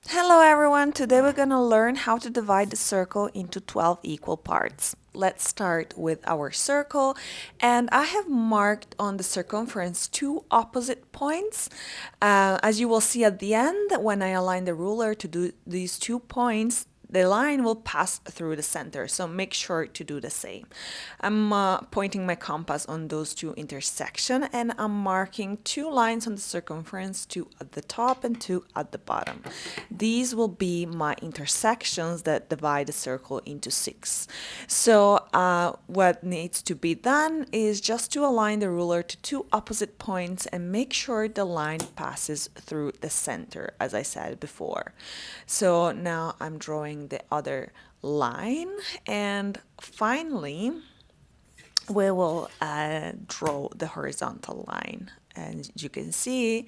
Hello everyone, today we're going to learn how to divide the circle into 12 equal parts. Let's start with our circle, and I have marked on the circumference two opposite points. As you will see at the end, when I align the ruler to do these 2 points, the line will pass through the center, so make sure to do the same. I'm pointing my compass on those two intersections, and I'm marking two lines on the circumference, two at the top and two at the bottom. These will be my intersections that divide the circle into six. So what needs to be done is just to align the ruler to two opposite points and make sure the line passes through the center, as I said before. So now I'm drawing the other line, and finally we will draw the horizontal line. And you can see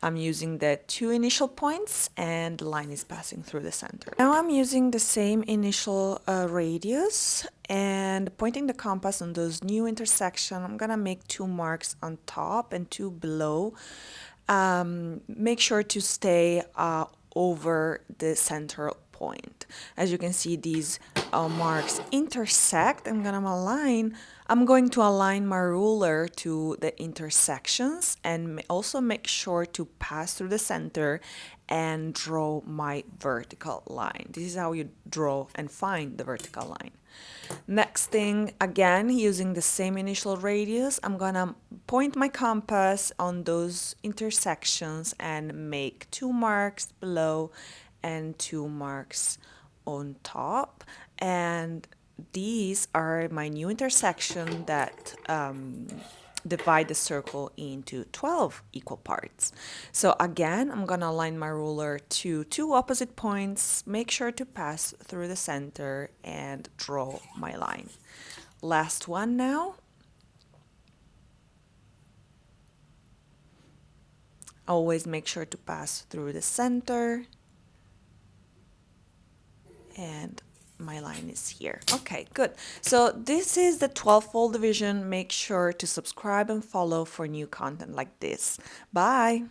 I'm using the two initial points and the line is passing through the center. Now I'm using the same initial radius and pointing the compass on those new intersection. I'm gonna make two marks on top and two below. Make sure to stay over the center point. As you can see, these marks intersect. I'm going to align my ruler to the intersections and also make sure to pass through the center and draw my vertical line. This is how you draw and find the vertical line. Next thing, again, using the same initial radius, I'm gonna point my compass on those intersections and make two marks below and two marks on top. And these are my new intersection that divide the circle into 12 equal parts. So again, I'm gonna align my ruler to two opposite points, make sure to pass through the center and draw my line. Last one now. Always make sure to pass through the center, and my line is here. Okay, good. So this is the 12-fold division. Make sure to subscribe and follow for new content like this. Bye.